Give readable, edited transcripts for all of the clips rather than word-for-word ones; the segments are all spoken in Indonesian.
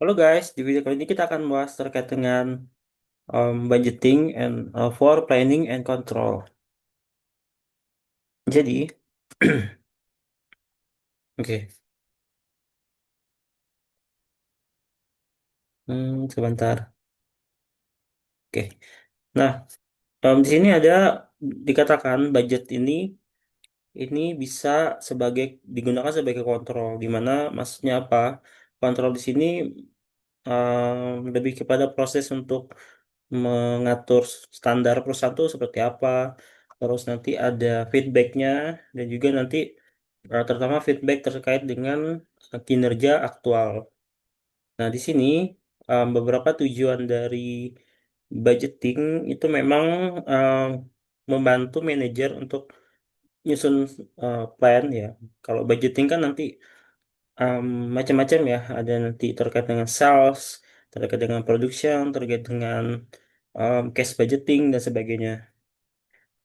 Halo guys, di video kali ini kita akan bahas terkait dengan budgeting and for planning and control. Jadi, oke, sebentar. Oke, nah di sini ada dikatakan budget ini bisa digunakan sebagai kontrol. Di mana maksudnya apa? Kontrol di sini lebih kepada proses untuk mengatur standar perusahaan itu seperti apa. Terus nanti ada feedbacknya dan juga nanti terutama feedback terkait dengan kinerja aktual. Nah, di sini beberapa tujuan dari budgeting itu memang um, membantu manajer untuk nyusun plan ya. Kalau budgeting kan nanti um, macam-macam ya. Ada nanti terkait dengan sales, terkait dengan production, terkait dengan cash budgeting dan sebagainya.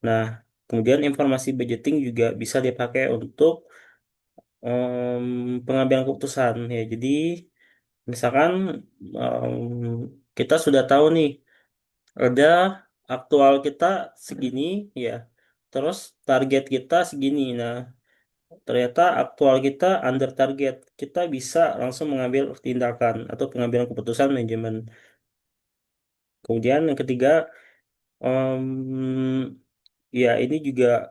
Nah, kemudian informasi budgeting juga bisa dipakai untuk pengambilan keputusan ya. Jadi, misalkan kita sudah tahu nih ada aktual kita segini ya, terus target kita segini. Nah, ternyata aktual kita under target, kita bisa langsung mengambil tindakan atau pengambilan keputusan manajemen. Kemudian yang ketiga, ya ini juga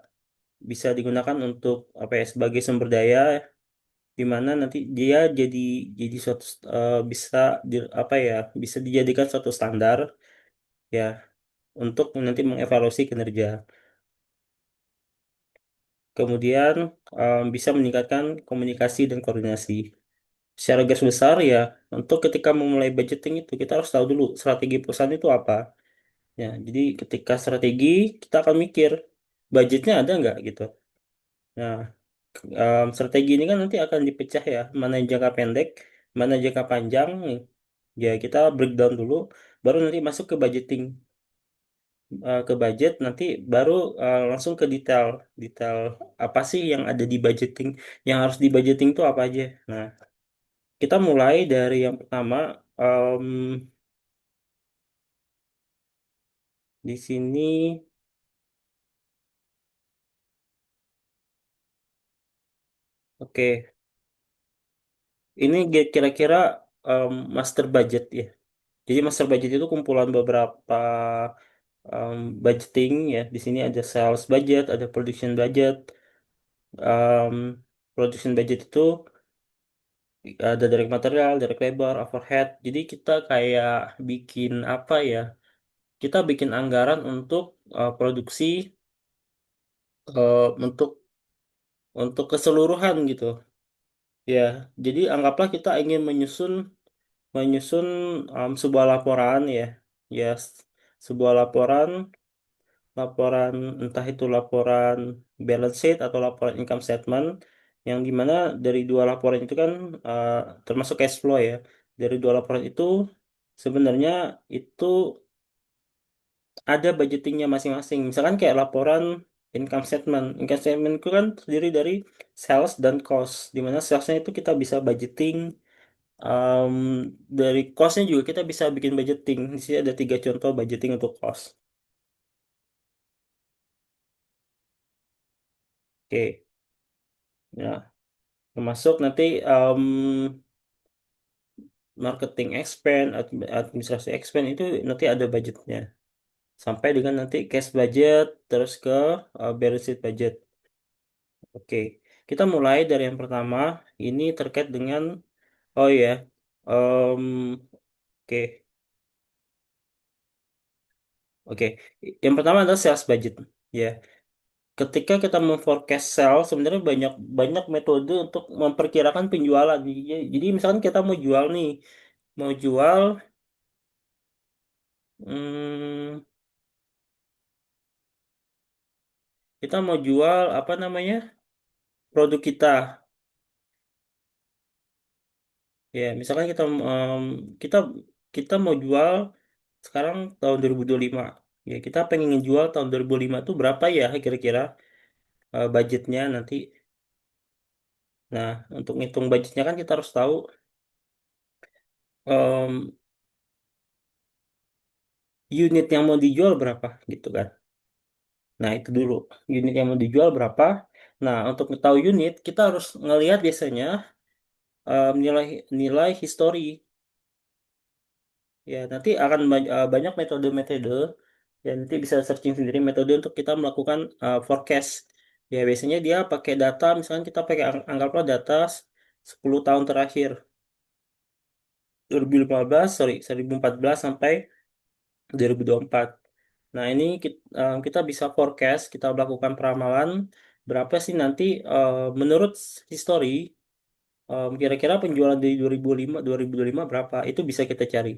bisa digunakan untuk apa ya sebagai sumber daya di mana nanti dia jadi suatu bisa apa ya bisa dijadikan suatu standar ya untuk nanti mengevaluasi kinerja. Kemudian bisa meningkatkan komunikasi dan koordinasi. Secara garis besar ya, untuk ketika memulai budgeting itu kita harus tahu dulu strategi perusahaan itu apa. Ya, jadi ketika strategi kita akan mikir budgetnya ada nggak gitu. Nah, strategi ini kan nanti akan dipecah ya, mana yang jangka pendek, mana yang jangka panjang. Ya, kita breakdown dulu, baru nanti masuk ke budgeting, ke budget, nanti baru langsung ke detail, detail apa sih yang ada di budgeting, yang harus di budgeting itu apa aja. Nah, kita mulai dari yang pertama, em, di sini, oke, ini kira-kira master budget ya. Jadi master budget itu kumpulan beberapa budgeting ya. Di sini ada sales budget, ada production budget. Production budget itu ada direct material, direct labor, overhead. Jadi kita kayak bikin apa ya? Kita bikin anggaran untuk produksi untuk keseluruhan gitu. Ya, jadi anggaplah kita ingin menyusun menyusun sebuah laporan ya. Ya, sebuah laporan laporan entah itu laporan balance sheet atau laporan income statement yang dimana dari dua laporan itu kan uh, termasuk cash flow ya. Dari dua laporan itu sebenarnya itu ada budgetingnya masing-masing. Misalkan kayak laporan income statement. Income statement itu kan terdiri dari sales dan cost. Di mana salesnya itu kita bisa budgeting. um, dari costnya juga kita bisa bikin budgeting. Di sini ada tiga contoh budgeting untuk cost. Oke, ya termasuk nanti marketing expense, administrasi expense itu nanti ada budgetnya. Sampai dengan nanti cash budget, terus ke balance sheet budget. Oke, kita mulai dari yang pertama. Ini terkait dengan, oh ya, em, oke, oke. Yang pertama adalah sales budget. Ya, ketika kita memforecast sales, sebenarnya banyak banyak metode untuk memperkirakan penjualan. Jadi misalkan kita mau jual nih, mau jual, hmm, kita mau jual apa namanya produk kita. Ya, misalkan kita kita mau jual sekarang tahun 2025. Ya, kita pengen ngejual tahun 2005 itu berapa ya kira-kira budgetnya nanti. Nah, untuk ngitung budgetnya kan kita harus tahu em, unit yang mau dijual berapa gitu kan. Nah, itu dulu. Unit yang mau dijual berapa. Nah, untuk tahu unit, kita harus ngelihat biasanya nilai nilai histori. Ya, nanti akan banyak metode-metode. Ya, nanti bisa searching sendiri metode untuk kita melakukan forecast. Ya, biasanya dia pakai data, misalnya kita pakai anggaplah data 10 tahun terakhir. 2015, sorry, 2014 sampai 2024. Nah, ini kita bisa forecast, kita melakukan peramalan berapa sih nanti menurut history kira-kira penjualan di 2005 2025 berapa? Itu bisa kita cari.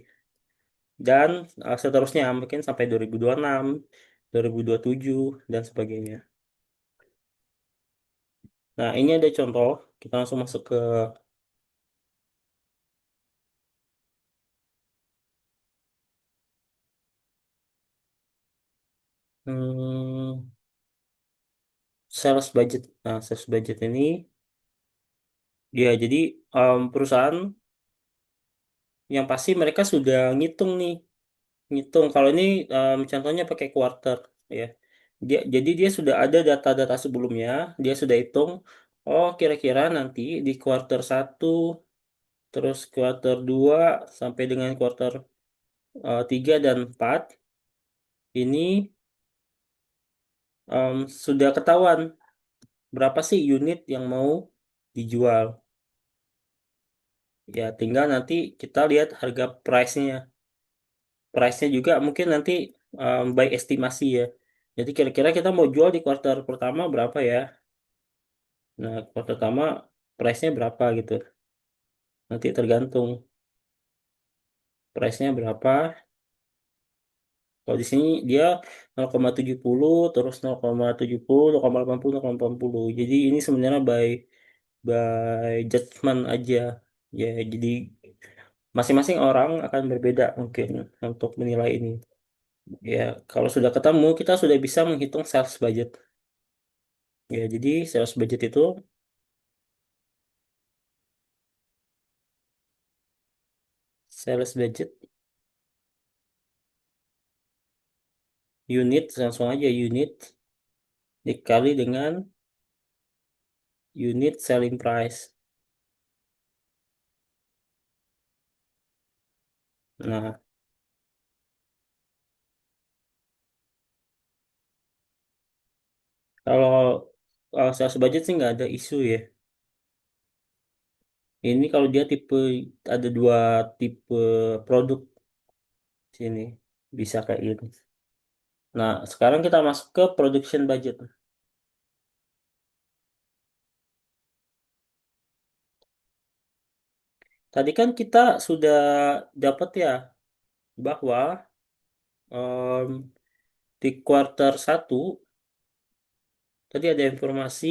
Dan seterusnya mungkin sampai 2026, 2027 dan sebagainya. Nah, ini ada contoh. Kita langsung masuk ke hmm, sales budget. Nah, sales budget ini ya jadi perusahaan yang pasti mereka sudah ngitung nih, ngitung. Kalau ini contohnya pakai quarter ya. Jadi dia sudah ada data-data sebelumnya, dia sudah hitung. Oh, kira-kira nanti di quarter satu, terus quarter 2 sampai dengan quarter 3 dan 4 ini sudah ketahuan berapa sih unit yang mau dijual. Ya, tinggal nanti kita lihat harga price-nya. Price-nya juga mungkin nanti by estimasi ya. Jadi kira-kira kita mau jual di kuartal pertama berapa ya? Nah, kuartal pertama price-nya berapa gitu. Nanti tergantung price-nya berapa. Kalau di sini dia 0,70 terus 0,70, 0,80, 0,80. Jadi ini sebenarnya by judgment aja. Ya, jadi masing-masing orang akan berbeda mungkin untuk menilai ini. Ya, kalau sudah ketemu, kita sudah bisa menghitung sales budget. Ya, jadi sales budget itu sales budget unit langsung aja unit dikali dengan unit selling price. Nah, kalau sales budget sih nggak ada isu ya. Ini kalau dia tipe ada dua tipe produk sini bisa kayak gitu. Nah, sekarang kita masuk ke production budget. Tadi kan kita sudah dapat ya bahwa em, di kuartal satu tadi ada informasi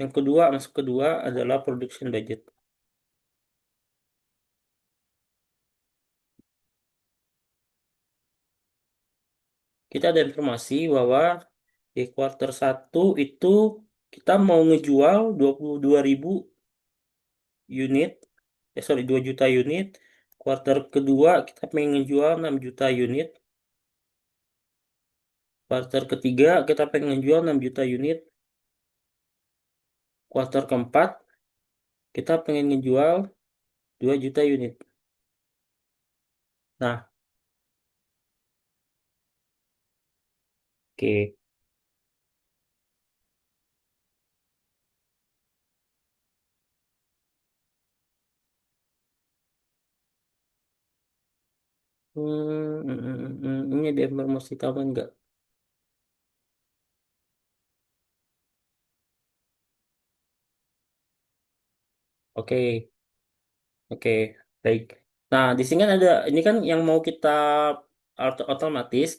yang kedua masuk kedua adalah production budget. Kita ada informasi bahwa di kuartal satu itu kita mau ngejual 22.000 unit, sorry 2 juta unit. Kuartal kedua kita pengen ngejual 6 juta unit. Kuartal ketiga kita pengen ngejual 6 juta unit. Kuartal keempat kita pengen ngejual 2 juta unit. Nah, oke. Ini ada informasi tambahan nggak? Oke, oke, baik. Nah, di sini kan ada, ini kan yang mau kita otomatis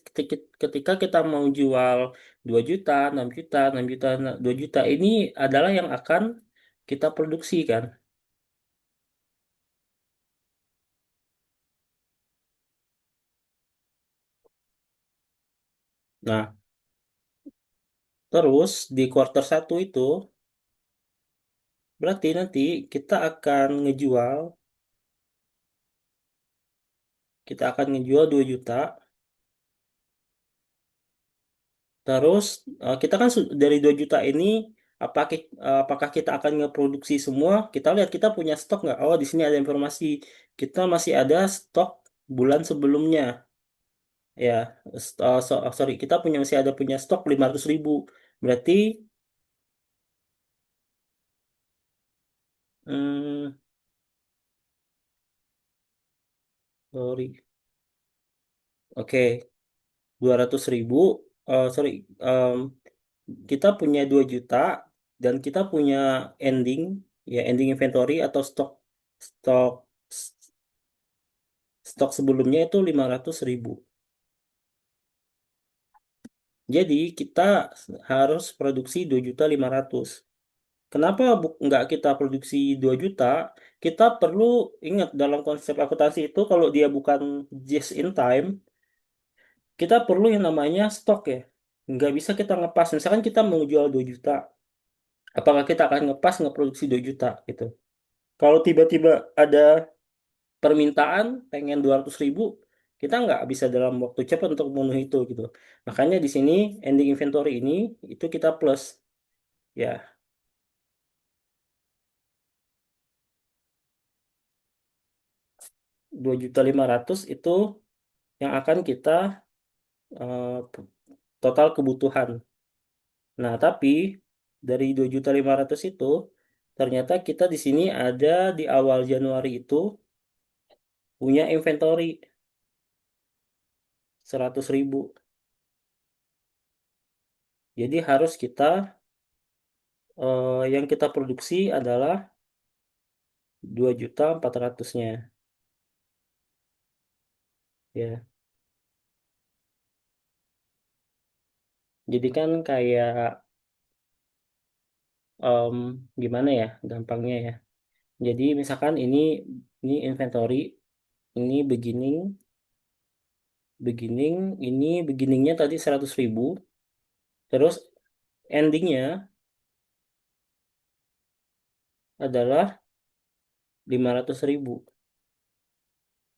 ketika kita mau jual 2 juta, 6 juta, 6 juta, 2 juta ini adalah yang akan kita produksi kan. Nah, terus di kuartal satu itu berarti nanti kita akan ngejual kita akan ngejual 2 juta. Terus kita kan dari 2 juta ini apakah kita akan ngeproduksi semua? Kita lihat kita punya stok nggak? Oh, di sini ada informasi. Kita masih ada stok bulan sebelumnya. Ya, sorry, kita masih ada punya stok 500.000. Berarti, hmm, sorry, oke, 200.000. Sorry, em, kita punya 2 juta dan kita punya ending, ya ending inventory atau stok stok sebelumnya itu 500.000. Jadi kita harus produksi 2.500.000. Kenapa nggak kita produksi 2 juta? Kita perlu ingat dalam konsep akuntansi itu kalau dia bukan just in time, kita perlu yang namanya stok ya. Nggak bisa kita ngepas. Misalkan kita mau jual 2 juta, apakah kita akan ngepas ngeproduksi 2 juta gitu. Kalau tiba-tiba ada permintaan pengen 200.000, kita nggak bisa dalam waktu cepat untuk memenuhi itu gitu. Makanya di sini ending inventory ini itu kita plus ya 2.500.000 itu yang akan kita total kebutuhan. Nah, tapi dari 2.500.000 itu ternyata kita di sini ada di awal Januari itu punya inventory 100.000. Jadi harus yang kita produksi adalah 2.400.000-nya. Ya, jadi kan kayak em, gimana ya gampangnya ya. Jadi misalkan ini inventory, ini beginning, ini beginningnya tadi 100.000, terus endingnya adalah 500.000.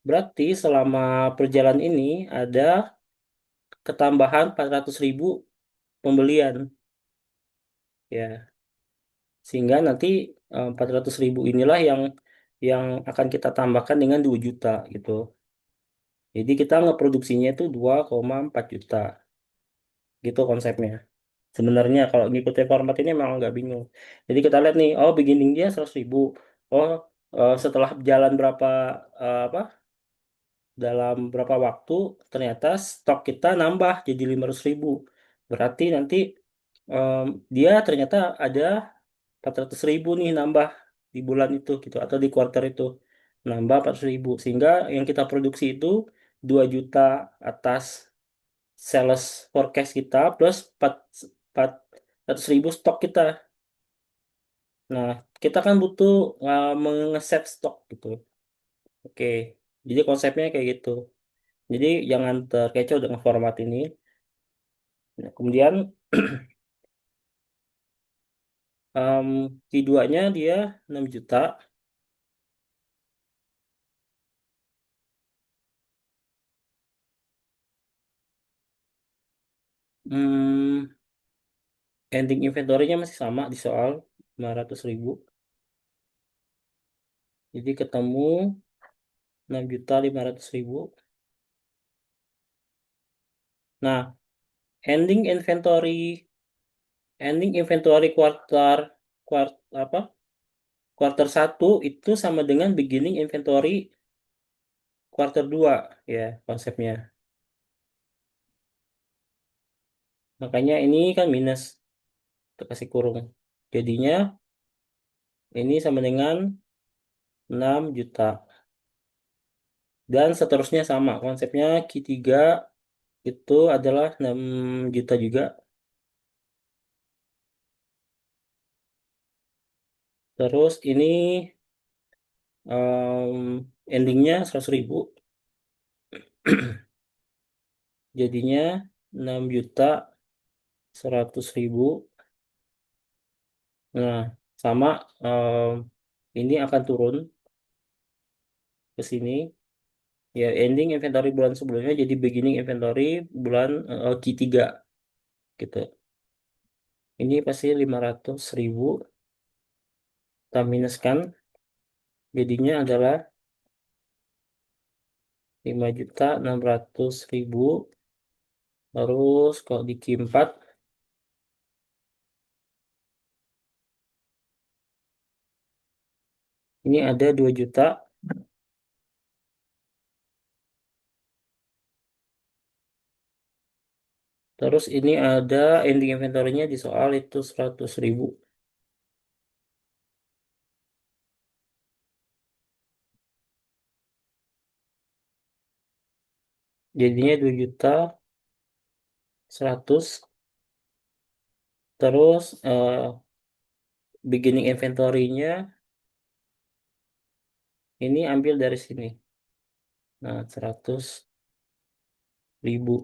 Berarti selama perjalanan ini ada ketambahan 400.000 pembelian, ya. Sehingga nanti 400.000 inilah yang akan kita tambahkan dengan 2 juta gitu. Jadi kita ngeproduksinya itu 2,4 juta gitu konsepnya. Sebenarnya kalau ngikutin format ini memang nggak bingung. Jadi kita lihat nih, oh beginning dia 100.000. Oh, setelah jalan apa dalam berapa waktu ternyata stok kita nambah jadi 500.000. Berarti nanti em, dia ternyata ada 400.000 nih nambah di bulan itu gitu atau di kuartal itu nambah 400.000 sehingga yang kita produksi itu 2 juta atas sales forecast kita plus 400.000 stok kita. Nah, kita kan butuh mengeset stok gitu. Oke, jadi konsepnya kayak gitu. Jadi jangan terkecoh dengan format ini. Nah, kemudian em, Q2-nya dia 6 juta. Hmm, Ending inventory-nya masih sama di soal 500.000. Jadi ketemu 6.500.000. Nah, ending inventory kuartal kuart apa? Kuartal satu itu sama dengan beginning inventory kuartal 2 ya konsepnya. Makanya ini kan minus, kita kasih kurung. Jadinya ini sama dengan 6 juta. Dan seterusnya sama. Konsepnya Q3 itu adalah 6 juta juga. Terus ini endingnya 100.000. Jadinya 6.100.000. Nah, sama ini akan turun ke sini. Ya, ending inventory bulan sebelumnya jadi beginning inventory bulan Q3 gitu. Ini pasti 500.000 kita minuskan, jadinya adalah 5.600.000. Terus kalau di Q4 ini ada 2 juta. Terus ini ada ending inventory-nya di soal itu 100.000. Jadinya 2.100.000. Terus beginning inventory-nya ini ambil dari sini. Nah, 100.000.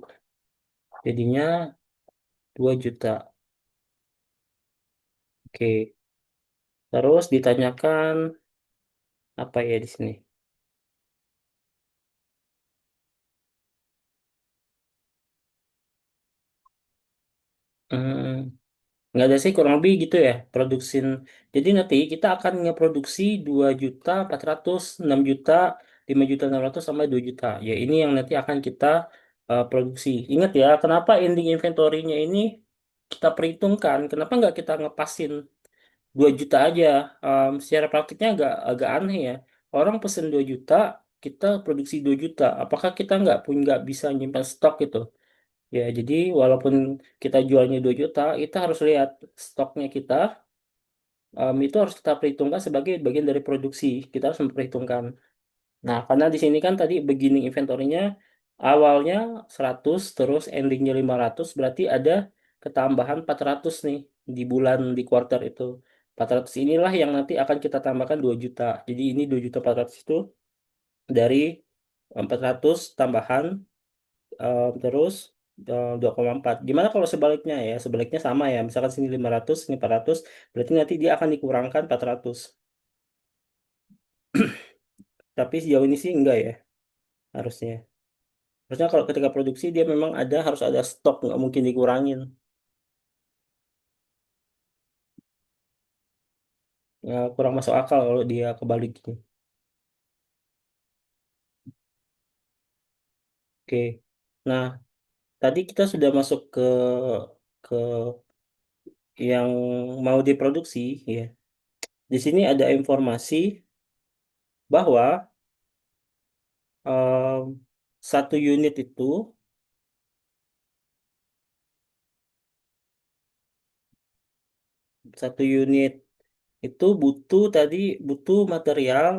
Jadinya 2 juta. Oke. Terus ditanyakan apa ya di sini? Hmm, nggak ada sih, kurang lebih gitu ya. Jadi nanti kita akan ngeproduksi 2.400.000, 6 juta, 5.600.000 sampai 2 juta. Ya, ini yang nanti akan kita produksi. Ingat ya, kenapa ending inventory-nya ini kita perhitungkan? Kenapa nggak kita ngepasin 2 juta aja? Secara praktiknya agak agak aneh ya. Orang pesen 2 juta, kita produksi 2 juta. Apakah kita nggak bisa nyimpan stok gitu? Ya, jadi walaupun kita jualnya 2 juta, kita harus lihat stoknya kita, itu harus kita perhitungkan sebagai bagian dari produksi. Kita harus memperhitungkan. Nah, karena di sini kan tadi beginning inventory-nya awalnya 100, terus endingnya 500, berarti ada ketambahan 400 nih di di kuartal itu. 400 inilah yang nanti akan kita tambahkan 2 juta. Jadi ini 2.400.000 itu dari 400 tambahan. Terus 2,4. Gimana kalau sebaliknya ya? Sebaliknya sama ya. Misalkan sini 500, sini 400, berarti nanti dia akan dikurangkan 400. Tapi sejauh ini sih enggak ya, harusnya. Harusnya kalau ketika produksi dia memang harus ada stok, nggak mungkin dikurangin. Ya, kurang masuk akal kalau dia kebalik gitu. Oke. Nah, tadi kita sudah masuk ke yang mau diproduksi ya. Di sini ada informasi bahwa em, satu unit itu satu unit itu butuh material.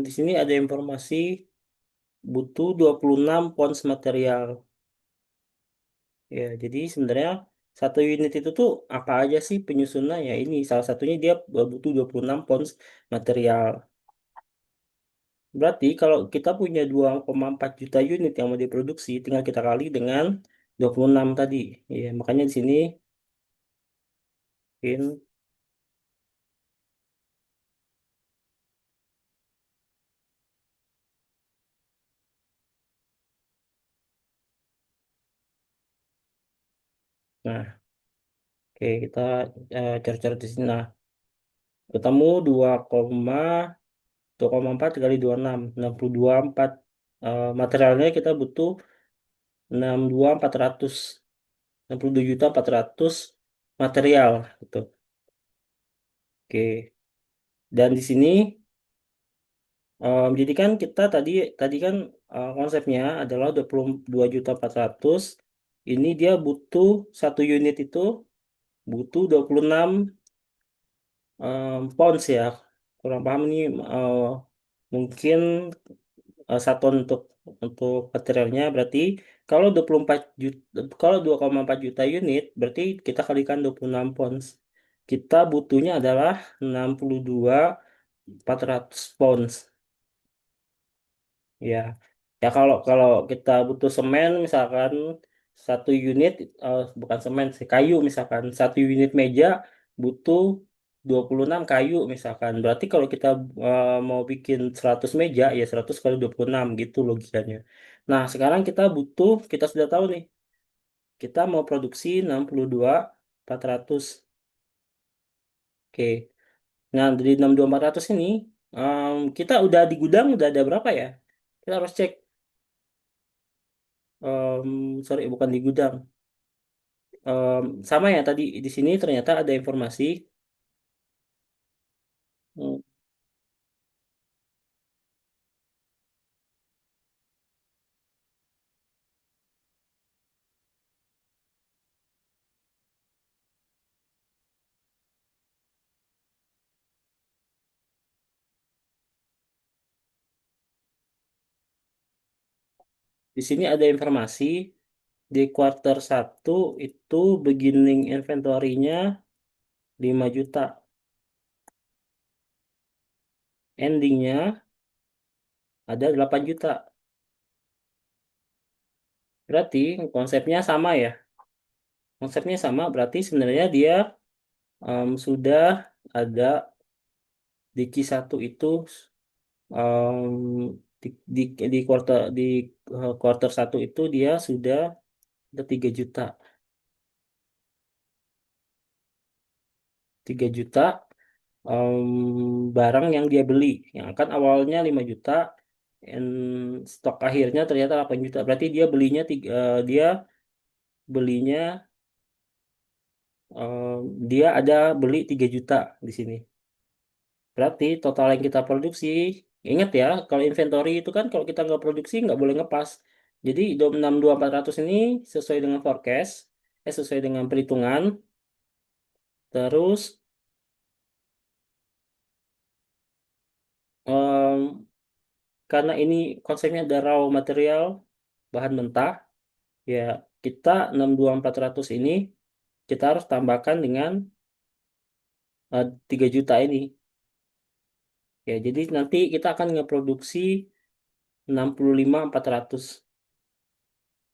Di sini ada informasi butuh 26 pons material. Ya, jadi sebenarnya satu unit itu tuh apa aja sih penyusunannya? Ya, ini salah satunya dia butuh 26 pons material. Berarti kalau kita punya 2,4 juta unit yang mau diproduksi, tinggal kita kali dengan 26 tadi. Ya, makanya di sini in, nah, oke, kita cari-cari di sini. Nah, ketemu 2,4 kali 26, 62,4. Materialnya kita butuh 62.400, 62.400 material gitu. Oke. Dan di sini jadi kan kita tadi tadi kan konsepnya adalah 22.400. Ini dia butuh satu unit itu butuh 26 pounds ya. Kurang paham ini, eh, mungkin satuan untuk materialnya berarti kalau 24 juta, kalau 2,4 juta unit berarti kita kalikan 26 pounds. Kita butuhnya adalah 62.400 pounds. Ya. Ya, kalau kalau kita butuh semen misalkan satu unit, bukan semen sih, kayu misalkan satu unit meja butuh 26 kayu misalkan. Berarti kalau kita mau bikin 100 meja, ya 100 kali 26 gitu logikanya. Nah, sekarang kita sudah tahu nih, kita mau produksi 62.400. Oke. Nah, dari 62.400 ini, kita udah di gudang, udah ada berapa ya? Kita harus cek. Sorry, bukan di gudang. Sama ya, tadi di sini ternyata ada informasi. Hmm, Di sini ada informasi. Di quarter satu itu beginning inventory-nya 5 juta. Endingnya ada 8 juta. Berarti konsepnya sama ya. Konsepnya sama berarti sebenarnya dia sudah ada di Q1 itu di quarter satu itu dia sudah ada 3 juta. 3 juta barang yang dia beli. Yang kan awalnya 5 juta, and stok akhirnya ternyata 8 juta. Berarti dia belinya dia ada beli 3 juta di sini. Berarti total yang kita produksi, ingat ya, kalau inventory itu kan kalau kita nggak produksi nggak boleh ngepas. Jadi 62.400 ini sesuai dengan forecast, sesuai dengan perhitungan. Terus em, karena ini konsepnya ada raw material, bahan mentah, ya kita 62.400 ini kita harus tambahkan dengan 3 juta ini. Ya, jadi nanti kita akan ngeproduksi 65.400,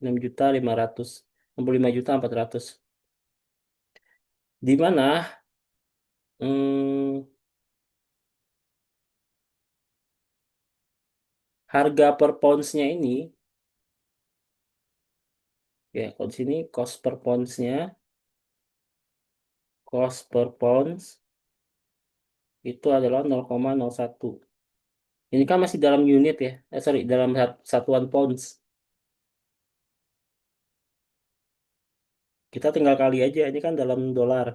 6.500.000, 65.400. Di mana hmm, harga per pounds-nya ini, ya kalau di sini cost per pounds itu adalah 0,01. Ini kan masih dalam unit ya, sorry, dalam satuan pounds. Kita tinggal kali aja, ini kan dalam dolar.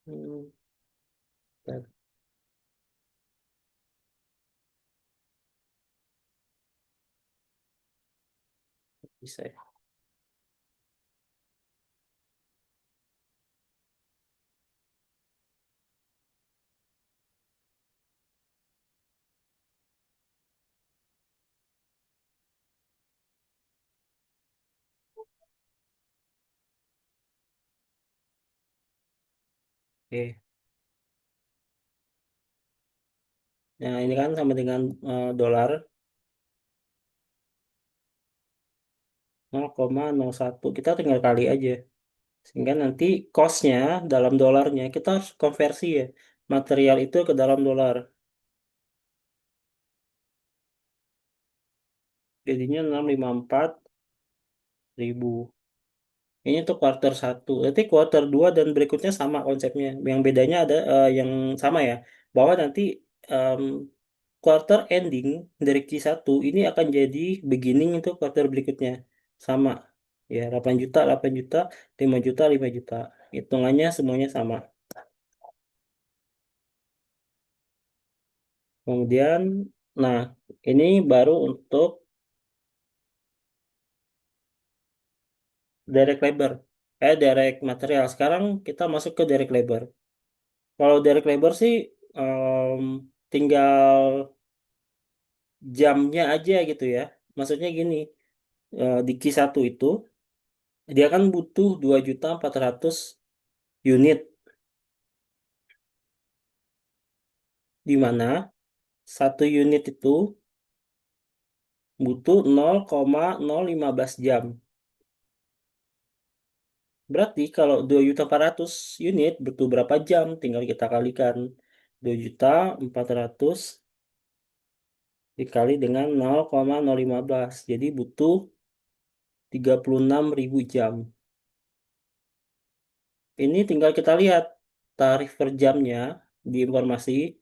Hmm, bentar, bisa ya. Oke. Nah, ini kan sama dengan dolar 0,01. Kita tinggal kali aja. Sehingga nanti cost-nya dalam dolarnya kita harus konversi ya. Material itu ke dalam dolar. Jadinya 654.000. Ini tuh quarter satu. Nanti quarter 2 dan berikutnya sama konsepnya. Yang bedanya ada yang sama ya. Bahwa nanti em, quarter ending dari Q1 ini akan jadi beginning itu quarter berikutnya. Sama. Ya, 8 juta, 8 juta, 5 juta, 5 juta. Hitungannya semuanya sama. Kemudian, nah, ini baru untuk direct labor. Direct material. Sekarang kita masuk ke direct labor. Kalau direct labor sih em, tinggal jamnya aja gitu ya. Maksudnya gini, di Q1 itu dia kan butuh 2.400.000 unit. di mana satu unit itu butuh 0,015 jam. Berarti kalau 2.400.000 unit butuh berapa jam? Tinggal kita kalikan 2.400.000 dikali dengan 0,015. Jadi butuh 36.000 jam. Ini tinggal kita lihat tarif per jamnya di informasi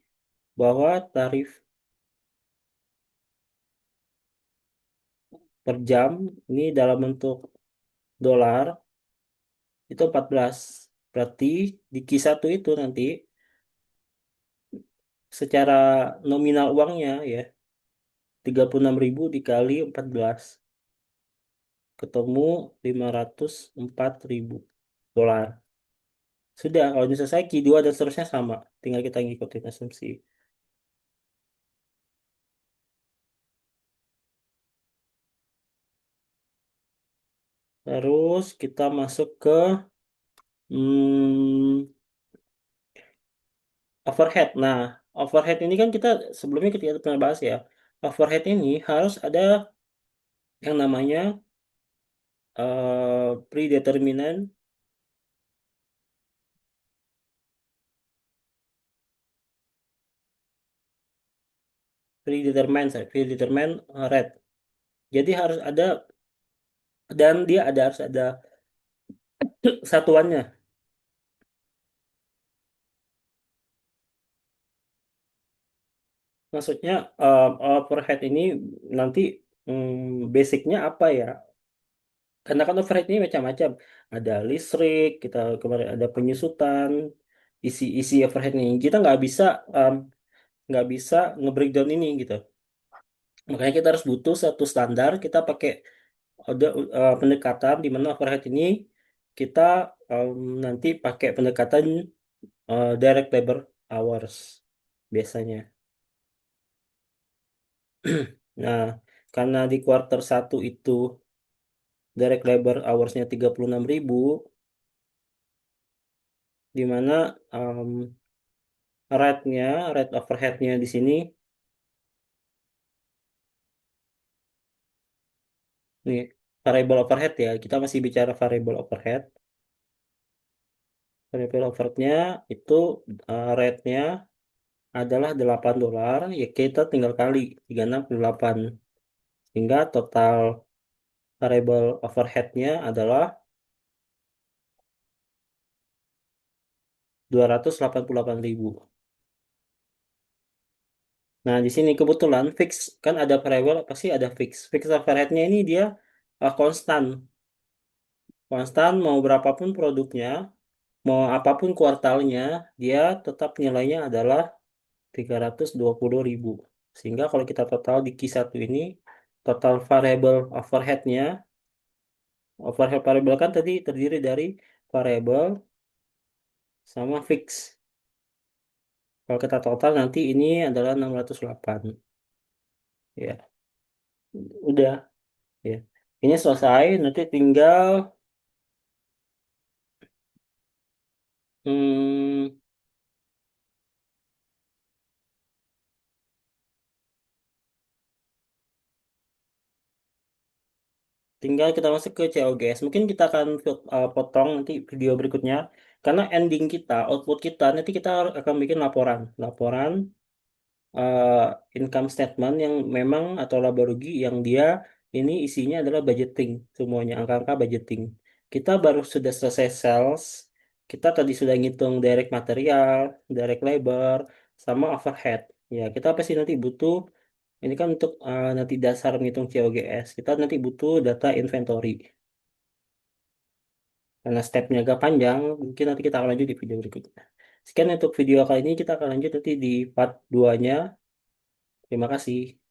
bahwa tarif per jam ini dalam bentuk dolar itu 14. Berarti di Q1 itu nanti secara nominal uangnya ya 36.000 dikali 14 ketemu 504.000 dolar. Sudah, kalau ini selesai Q2 dan seterusnya sama. Tinggal kita ngikutin asumsi. Terus kita masuk ke hmm, overhead. Nah, overhead ini kan kita sebelumnya kita pernah bahas ya. Overhead ini harus ada yang namanya predetermined predetermined rate. Jadi harus ada dan dia harus ada satuannya. Maksudnya overhead ini nanti basicnya apa ya? Karena kan overhead ini macam-macam. Ada listrik, kita kemarin ada penyusutan, isi overhead ini. Kita nggak bisa nge-breakdown ini gitu. Makanya kita harus butuh satu standar. Kita pakai ada pendekatan di mana overhead ini kita nanti pakai pendekatan direct labor hours biasanya. Nah, karena di kuartal 1 itu direct labor hoursnya 36.000, di mana rate overheadnya di sini, nih, variable overhead ya, kita masih bicara variable overhead. Variable overheadnya itu rate-nya adalah $8, ya kita tinggal kali 368. Sehingga total variable overhead-nya adalah 288.000. Nah, di sini kebetulan fix kan ada variable apa sih ada fix. Fix overhead-nya ini dia konstan. Konstan mau berapapun produknya, mau apapun kuartalnya, dia tetap nilainya adalah 320.000. Sehingga kalau kita total di Q1 ini, total variable overhead-nya, overhead variable kan tadi terdiri dari variable sama fix. Kalau kita total nanti ini adalah 608. Ya, udah ya. Ini selesai, nanti hmm, tinggal kita masuk ke COGS. Mungkin kita akan potong nanti video berikutnya. Karena ending kita, output kita, nanti kita akan bikin laporan. Laporan eh, income statement yang memang atau laba rugi yang dia ini isinya adalah budgeting. Semuanya angka-angka budgeting. Kita baru sudah selesai sales. Kita tadi sudah ngitung direct material, direct labor, sama overhead. Ya, kita pasti nanti butuh ini kan untuk nanti dasar menghitung COGS. Kita nanti butuh data inventory. Karena stepnya agak panjang, mungkin nanti kita akan lanjut di video berikutnya. Sekian untuk video kali ini, kita akan lanjut nanti di part 2-nya. Terima kasih.